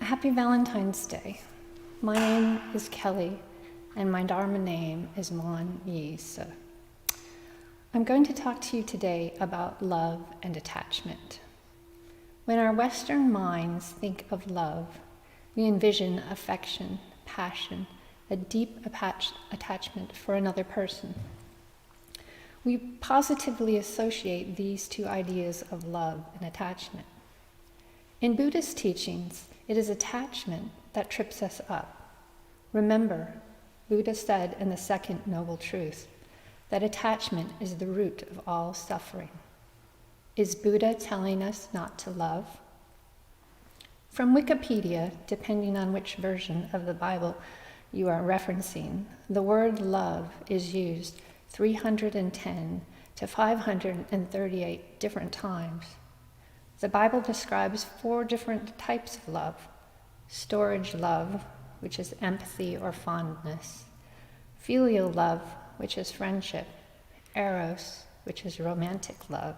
Happy Valentine's Day. My name is Kelly, and my Dharma name is Mon Yi Se. I'm going to talk to you today about love and attachment. When our Western minds think of love, we envision affection, passion, a deep attachment for another person. We positively associate these two ideas of love and attachment. In Buddhist teachings, it is attachment that trips us up. Remember, Buddha said in the second noble truth that attachment is the root of all suffering. Is Buddha telling us not to love? From Wikipedia, depending on which version of the Bible you are referencing, the word love is used 310 to 538 different times. The Bible describes 4 different types of love: storage love, which is empathy or fondness; filial love, which is friendship; eros, which is romantic love;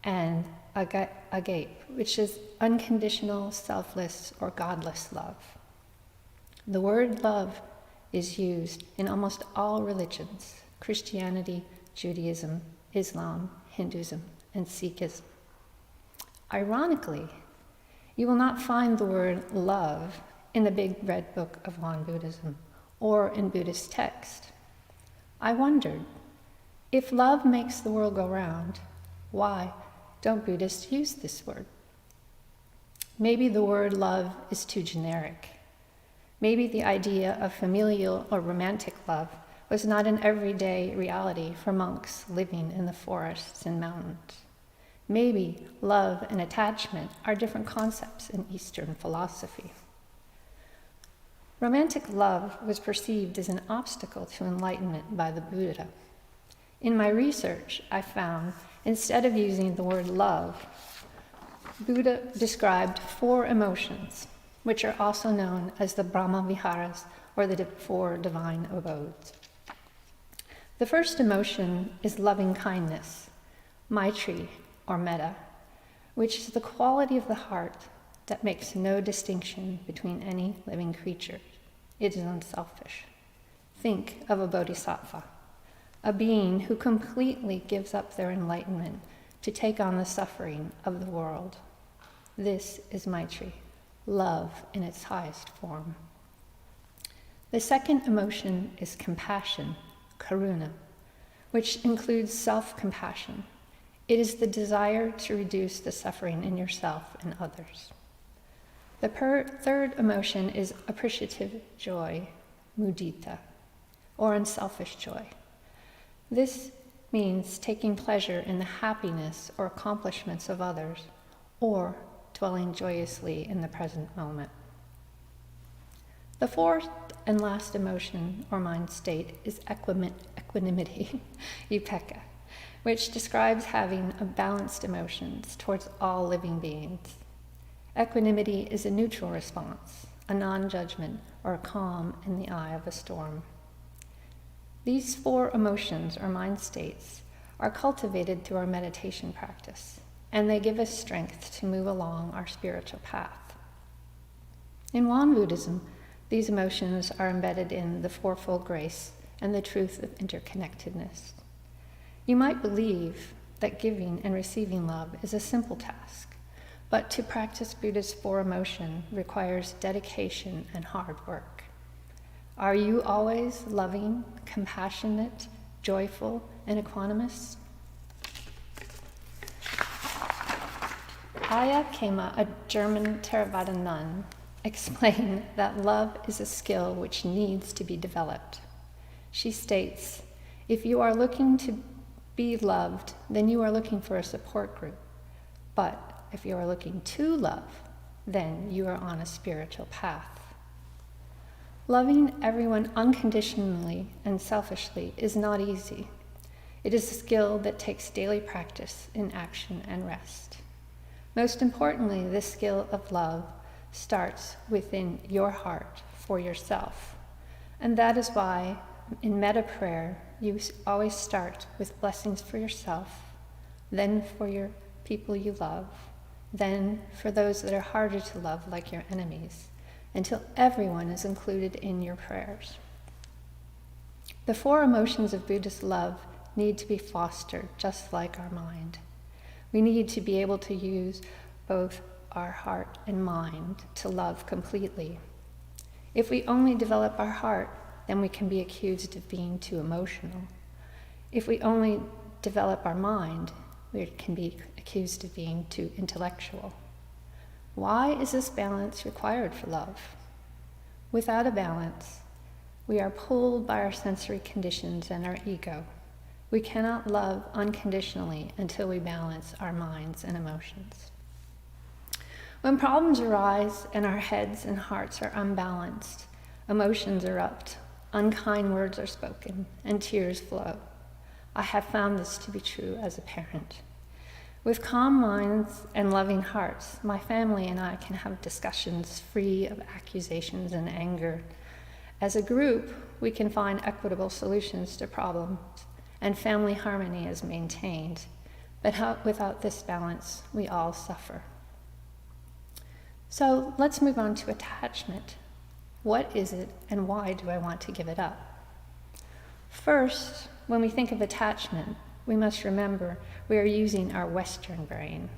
and agape, which is unconditional, selfless, or godless love. The word love is used in almost all religions: Christianity, Judaism, Islam, Hinduism, and Sikhism. Ironically, you will not find the word love in the Big Red Book of Buddhism or in Buddhist text. I wondered, if love makes the world go round, why don't Buddhists use this word? Maybe the word love is too generic. Maybe the idea of familial or romantic love was not an everyday reality for monks living in the forests and mountains. Maybe love and attachment are different concepts in Eastern philosophy. Romantic love was perceived as an obstacle to enlightenment by the Buddha. In my research, I found, instead of using the word love, Buddha described 4 emotions, which are also known as the Brahma Viharas, or the 4 divine abodes. The first emotion is loving kindness, Maitri, or metta, which is the quality of the heart that makes no distinction between any living creature. It is unselfish. Think of a bodhisattva, a being who completely gives up their enlightenment to take on the suffering of the world. This is Maitri, love in its highest form. The second emotion is compassion, karuna, which includes self-compassion. It is the desire to reduce the suffering in yourself and others. The third emotion is appreciative joy, mudita, or unselfish joy. This means taking pleasure in the happiness or accomplishments of others, or dwelling joyously in the present moment. The fourth and last emotion or mind state is equanimity, upekkha, which describes having a balanced emotions towards all living beings. Equanimity is a neutral response, a non-judgment, or a calm in the eye of a storm. These 4 emotions or mind states are cultivated through our meditation practice, and they give us strength to move along our spiritual path. In Won Buddhism, these emotions are embedded in the Fourfold Grace and the truth of interconnectedness. You might believe that giving and receiving love is a simple task, but to practice Buddha's 4 emotion requires dedication and hard work. Are you always loving, compassionate, joyful, and equanimous? Aya Kema, a German Theravada nun, explained that love is a skill which needs to be developed. She states, if you are looking to be loved, then you are looking for a support group. But if you are looking to love, then you are on a spiritual path. Loving everyone unconditionally and selfishly is not easy. It is a skill that takes daily practice in action and rest. Most importantly, this skill of love starts within your heart for yourself. And that is why in metta prayer, you always start with blessings for yourself, then for your people you love, then for those that are harder to love, like your enemies, until everyone is included in your prayers. The 4 emotions of Buddhist love need to be fostered, just like our mind. We need to be able to use both our heart and mind to love completely. If we only develop our heart, then we can be accused of being too emotional. If we only develop our mind, we can be accused of being too intellectual. Why is this balance required for love? Without a balance, we are pulled by our sensory conditions and our ego. We cannot love unconditionally until we balance our minds and emotions. When problems arise and our heads and hearts are unbalanced, emotions erupt, unkind words are spoken, and tears flow. I have found this to be true as a parent. With calm minds and loving hearts, my family and I can have discussions free of accusations and anger. As a group, we can find equitable solutions to problems, and family harmony is maintained. But without this balance, we all suffer. So let's move on to attachment. What is it, and why do I want to give it up? First, when we think of attachment, we must remember we are using our Western brain.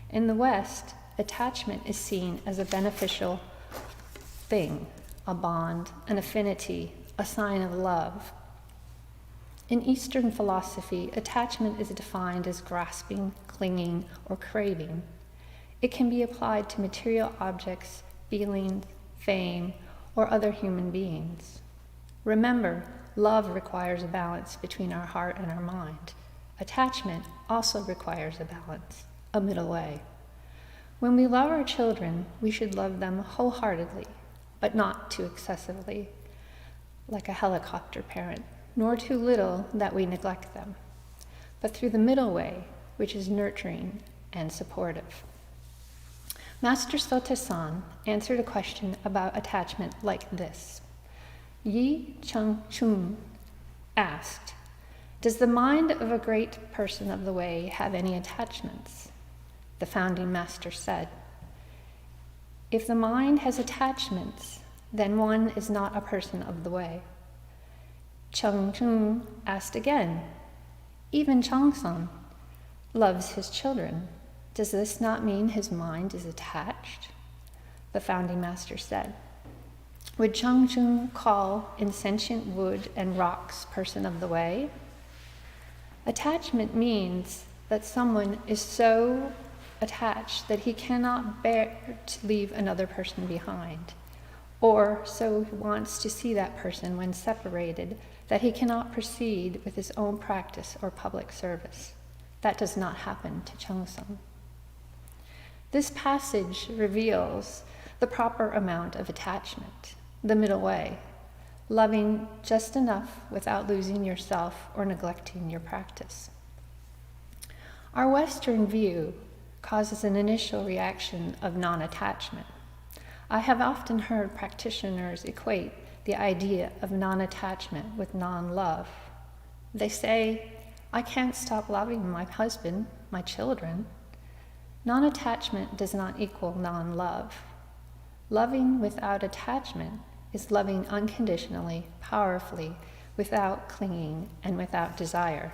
In the West, attachment is seen as a beneficial thing, a bond, an affinity, a sign of love. In Eastern philosophy, attachment is defined as grasping, clinging, or craving. It can be applied to material objects, feelings, fame, or other human beings. Remember, love requires a balance between our heart and our mind. Attachment also requires a balance, a middle way. When we love our children, we should love them wholeheartedly, but not too excessively, like a helicopter parent, nor too little that we neglect them, but through the middle way, which is nurturing and supportive. Master Sotaesan answered a question about attachment like this. Yi Chung Chun asked, "Does the mind of a great person of the way have any attachments?" The founding master said, "If the mind has attachments, then one is not a person of the way." Chung Chun asked again, "Even Changsan loves his children. Does this not mean his mind is attached?" The founding master said, "Would Chung Chun call insentient wood and rocks person of the way?" Attachment means that someone is so attached that he cannot bear to leave another person behind, or so he wants to see that person when separated that he cannot proceed with his own practice or public service. That does not happen to Changsan. This passage reveals the proper amount of attachment, the middle way, loving just enough without losing yourself or neglecting your practice. Our Western view causes an initial reaction of non-attachment. I have often heard practitioners equate the idea of non-attachment with non-love. They say, "I can't stop loving my husband, my children." Non-attachment does not equal non-love. Loving without attachment is loving unconditionally, powerfully, without clinging and without desire.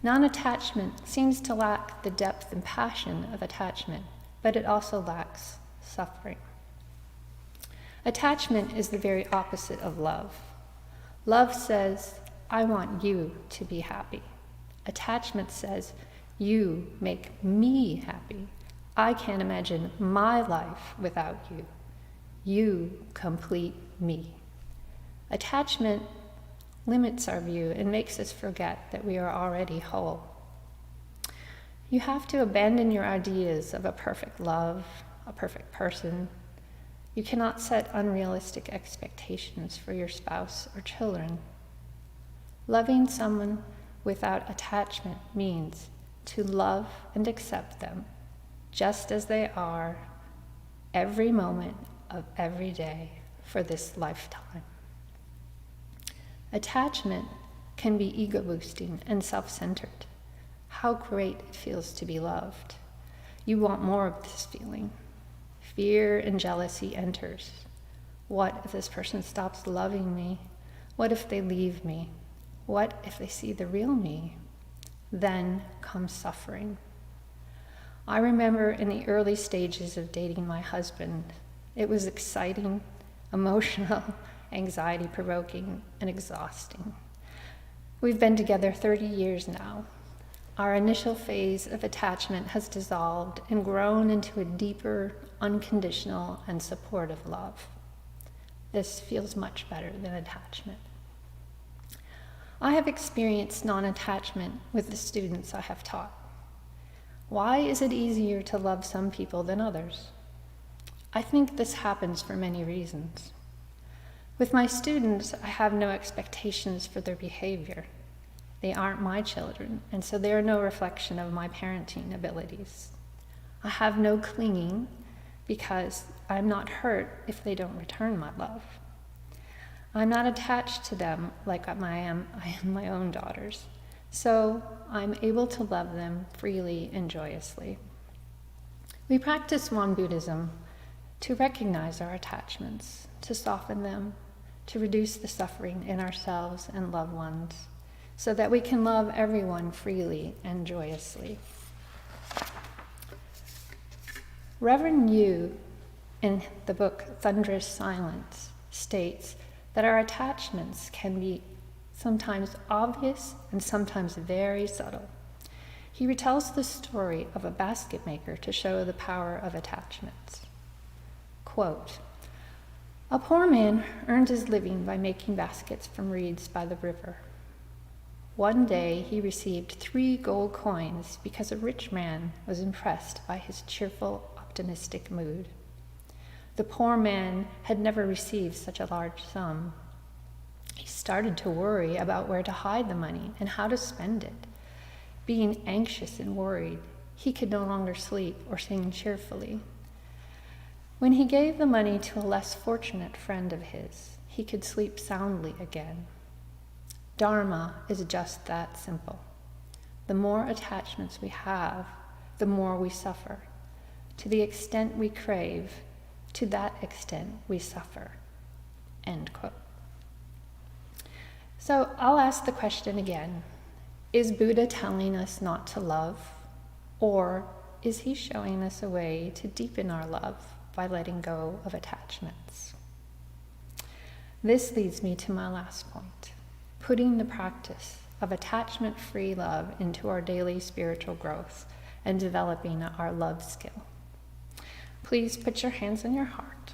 Non-attachment seems to lack the depth and passion of attachment, but it also lacks suffering. Attachment is the very opposite of love. Love says, "I want you to be happy." Attachment says, "You make me happy. I can't imagine my life without you. You complete me." Attachment limits our view and makes us forget that we are already whole. You have to abandon your ideas of a perfect love, a perfect person. You cannot set unrealistic expectations for your spouse or children. Loving someone without attachment means to love and accept them just as they are every moment of every day for this lifetime. Attachment can be ego-boosting and self-centered. How great it feels to be loved. You want more of this feeling. Fear and jealousy enters. What if this person stops loving me? What if they leave me? What if they see the real me? Then comes suffering. I remember in the early stages of dating my husband, it was exciting, emotional, anxiety-provoking, and exhausting. We've been together 30 years now. Our initial phase of attachment has dissolved and grown into a deeper, unconditional, and supportive love. This feels much better than attachment. I have experienced non-attachment with the students I have taught. Why is it easier to love some people than others? I think this happens for many reasons. With my students, I have no expectations for their behavior. They aren't my children, and so they are no reflection of my parenting abilities. I have no clinging because I'm not hurt if they don't return my love. I'm not attached to them like I am my own daughters, so I'm able to love them freely and joyously. We practice Won Buddhism to recognize our attachments, to soften them, to reduce the suffering in ourselves and loved ones, so that we can love everyone freely and joyously. Reverend Yu, in the book Thunderous Silence, states that our attachments can be sometimes obvious and sometimes very subtle. He retells the story of a basket maker to show the power of attachments. Quote, "A poor man earned his living by making baskets from reeds by the river. One day he received 3 gold coins because a rich man was impressed by his cheerful, optimistic mood. The poor man had never received such a large sum. He started to worry about where to hide the money and how to spend it. Being anxious and worried, he could no longer sleep or sing cheerfully. When he gave the money to a less fortunate friend of his, he could sleep soundly again. Dharma is just that simple. The more attachments we have, the more we suffer. To the extent we crave, to that extent we suffer." End quote. So I'll ask the question again. Is Buddha telling us not to love? Or is he showing us a way to deepen our love by letting go of attachments? This leads me to my last point, putting the practice of attachment-free love into our daily spiritual growth and developing our love skill. Please put your hands on your heart.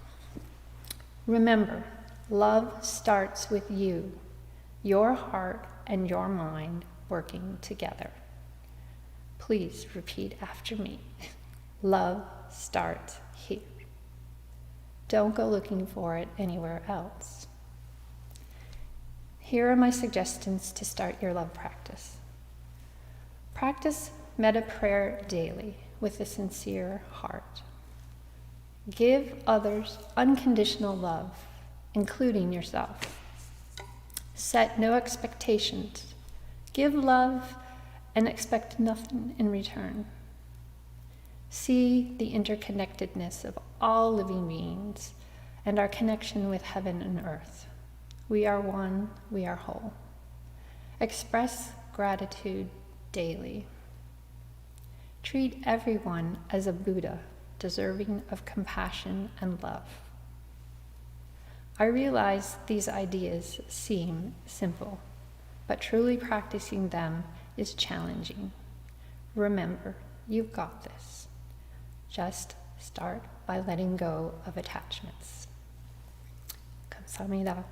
Remember, love starts with you, your heart and your mind working together. Please repeat after me. Love starts here. Don't go looking for it anywhere else. Here are my suggestions to start your love practice. Practice metta prayer daily with a sincere heart. Give others unconditional love, including yourself. Set no expectations. Give love and expect nothing in return. See the interconnectedness of all living beings and our connection with heaven and earth. We are one, we are whole. Express gratitude daily. Treat everyone as a Buddha, deserving of compassion and love. I realize these ideas seem simple, but truly practicing them is challenging. Remember, you've got this. Just start by letting go of attachments. Kamsahamnida.